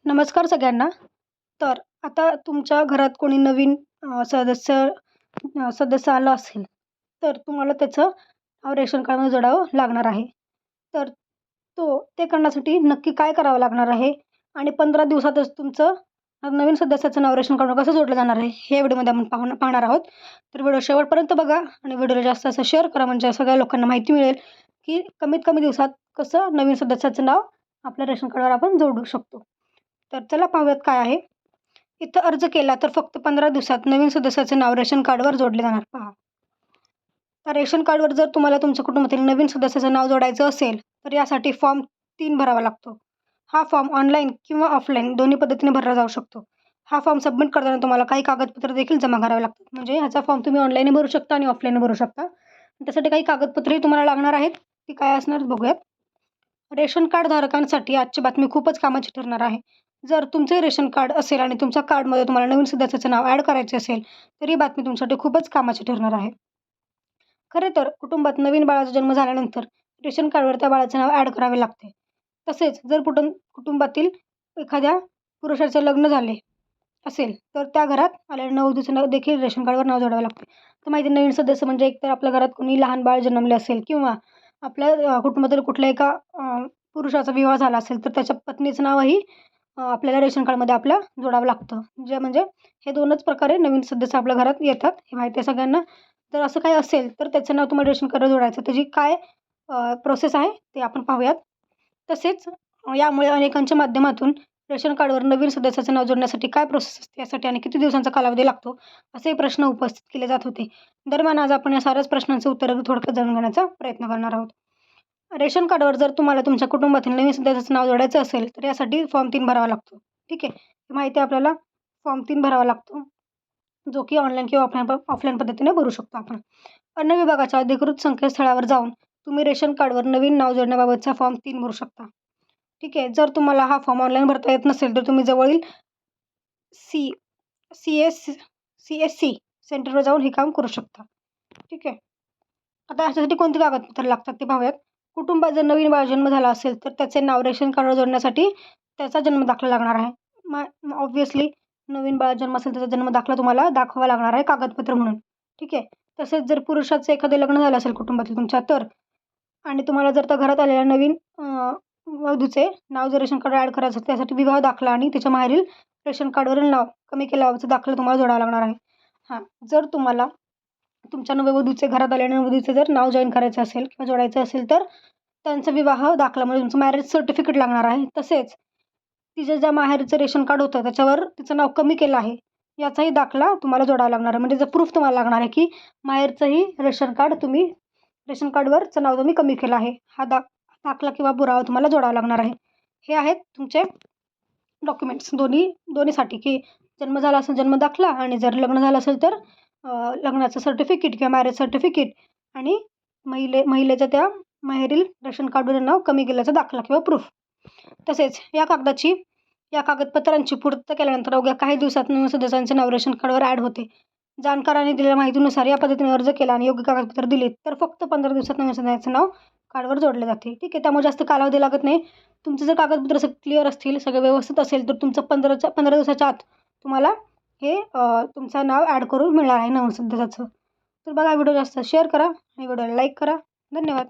नमस्कार सगळ्यांना. तर आता तुमच्या घरात कोणी नवीन सदस्य आला असेल, तर तुम्हाला त्याचं रेशन कार्डमध्ये जोडावं लागणार आहे. तर ते करण्यासाठी नक्की काय करावं लागणार आहे आणि 15 दिवसातच तुमचं नवीन सदस्याचं नाव रेशन कार्डवर कसं जोडलं जाणार आहे, हे व्हिडिओमध्ये आपण पाहणार आहोत. तर व्हिडिओ शेवटपर्यंत बघा आणि व्हिडिओला जास्त असं शेअर करा, म्हणजे सगळ्या लोकांना माहिती मिळेल की कमीत कमी दिवसात कसं नवीन सदस्याचं नाव आपल्या रेशन कार्डवर आपण जोडू शकतो. तर चला पाहूयात काय आहे. इथं अर्ज केला तर फक्त 15 दिवसात नवीन सदस्याचे नाव रेशन कार्डवर जोडले जाणार. पहा, तर रेशन कार्डवर जर तुम्हाला तुमच्या कुटुंबातील नवीन सदस्याचं नाव जोडायचं असेल, तर यासाठी फॉर्म 3 भरावा लागतो. हा फॉर्म ऑनलाईन किंवा ऑफलाईन दोन्ही पद्धतीने भरला जाऊ शकतो. हा फॉर्म सबमिट करताना तुम्हाला काही कागदपत्र देखील जमा करावे लागतात. म्हणजे ह्याचा फॉर्म तुम्ही ऑनलाईन भरू शकता आणि ऑफलाईन भरू शकता. त्यासाठी काही कागदपत्रही तुम्हाला लागणार आहेत. ती काय असणार बघूयात. रेशन कार्ड धारकांसाठी आजची बातमी खूपच कामाची ठरणार आहे. जर तुमचे रेशन कार्ड असेल आणि तुमच्या कार्डमध्ये तुम्हाला नवीन सदस्याचं नाव ॲड करायचे असेल, तर ही बातमी तुमच्यासाठी खूपच कामाची ठरणार आहे. खरे तर कुटुंबात नवीन बाळाचा जन्म झाल्यानंतर रेशन कार्डवर त्या बाळाचे नाव ॲड करावे लागते. तसेच जर कुटुंबातील एखाद्या पुरुषाचे लग्न झाले असेल, तर त्या घरात आलेल्या नववधूचं नाव देखील रेशन कार्डवर नाव जोडावे लागते. तर माहिती नवीन सदस्य म्हणजे एकतर आपल्या घरात कोणी लहान बाळ जन्मले असेल किंवा आपल्या कुटुंबातील कुठल्या एका पुरुषाचा विवाह झाला असेल, तर त्याच्या पत्नीचं नावही आपल्याला रेशन कार्डमध्ये आपल्या जोडावं लागतं. म्हणजे हे 2च प्रकारे नवीन सदस्य आपल्या घरात येतात, हे माहिती आहे सगळ्यांना. जर असं काही असेल, तर त्याचं नाव तुम्हाला रेशन कार्डवर जोडायचं. त्याची काय प्रोसेस आहे ते आपण पाहूयात. तसेच यामुळे अनेकांच्या माध्यमातून रेशन कार्डवर नवीन सदस्याचं नाव जोडण्यासाठी काय प्रोसेस असते, यासाठी आणि किती दिवसांचा कालावधी लागतो, असेही प्रश्न उपस्थित केले जात होते. दरम्यान आज आपण या साऱ्याच प्रश्नांचे उत्तर थोडक्यात जाणून घेण्याचा प्रयत्न करणार आहोत. रेशन कार्डवर जर तुम्हाला तुमच्या कुटुंबातील नवीन सदस्याचं नाव जोडायचं असेल, तर यासाठी फॉर्म 3 भरावा लागतो. ठीक आहे. ही माहिती आपल्याला फॉर्म 3 भरावा लागतो, जो की ऑनलाईन किंवा ऑफलाईन पद्धतीने भरू शकतो आपण. अन्न विभागाच्या अधिकृत संकेतस्थळावर जाऊन तुम्ही रेशन कार्डवर नवीन नाव जोडण्याबाबतचा फॉर्म 3 भरू शकता. ठीक आहे. जर तुम्हाला हा फॉर्म ऑनलाईन भरता येत नसेल, तर तुम्ही जवळील सी सी एस CSC सेंटरवर जाऊन हे काम करू शकता. ठीक आहे. आता ह्याच्यासाठी कोणती कागदपत्रे लागतात ते पाहूयात. कुटुंबात जर नवीन बाळ जन्म झाला असेल, तर त्याचे नाव रेशन कार्डवर जोडण्यासाठी त्याचा जन्मदाखला लागणार आहे. ऑब्व्हियसली नवीन बाळ जन्म असेल, त्याचा जन्मदाखला तुम्हाला दाखवावा लागणार आहे कागदपत्र म्हणून. ठीक आहे. तसेच जर पुरुषाचं एखादे लग्न झालं असेल कुटुंबातील तुमच्या, तर आणि तुम्हाला जर त्या घरात आलेल्या नवीन वधूचे नाव जर रेशन कार्डवर ॲड करायचं असेल, त्यासाठी विवाह दाखला आणि त्याच्या माहेरील रेशन कार्डवरील नाव कमी केल्याबाबतचा दाखला तुम्हाला जोडावा लागणार आहे. जर तुम्हाला तुमच्या नववधूचे घरात आलेल्या नववधूचे जर नाव जॉईन करायचं असेल किंवा जोडायचं असेल, तर त्यांचा विवाह दाखला म्हणजे तुमचं मॅरेज सर्टिफिकेट लागणार आहे. तसेच तिचं ज्या माहेरचं रेशन कार्ड होतं त्याच्यावर तिचं नाव कमी केलं आहे, याचाही दाखला तुम्हाला जोडावा लागणार आहे. म्हणजे जर प्रूफ तुम्हाला लागणार आहे की माहेरचंही रेशन कार्डवरचं नाव तुम्ही कमी केलं आहे, हा दाखला किंवा पुरावा तुम्हाला जोडावा लागणार आहे. हे आहेत तुमचे डॉक्युमेंट्स दोन्हीसाठी, की जन्म झाला असेल जन्म दाखला, आणि जर लग्न झालं असेल तर लग्नाचं सर्टिफिकेट किंवा मॅरेज सर्टिफिकेट, आणि महिलेच्या त्या माहेरील रेशन कार्डवर नाव कमी केल्याचा दाखला किंवा प्रूफ. तसेच या कागदपत्रांची पूर्तता केल्यानंतर अवघ्या काही दिवसात नवीन सदस्यांचे नाव रेशन कार्डवर ॲड होते. जाणकारांनी दिलेल्या माहितीनुसार या पद्धतीने अर्ज केला आणि योग्य कागदपत्र दिले, तर फक्त 15 दिवसात नवीन सदस्याचे नाव कार्डवर जोडले जाते. ठीक आहे. त्यामुळे जास्त कालावधी लागत नाही. तुमचं जर कागदपत्र सगळं क्लिअर असतील, सगळं व्यवस्थित असेल, तर तुमचं 15 दिवसाच्या आत तुम्हाला हे तुमचं नाव ॲड करून मिळणार आहे नवीन सदस्याचं. तर बघा, व्हिडिओ जास्त शेअर करा आणि व्हिडिओला लाईक करा. धन्यवाद.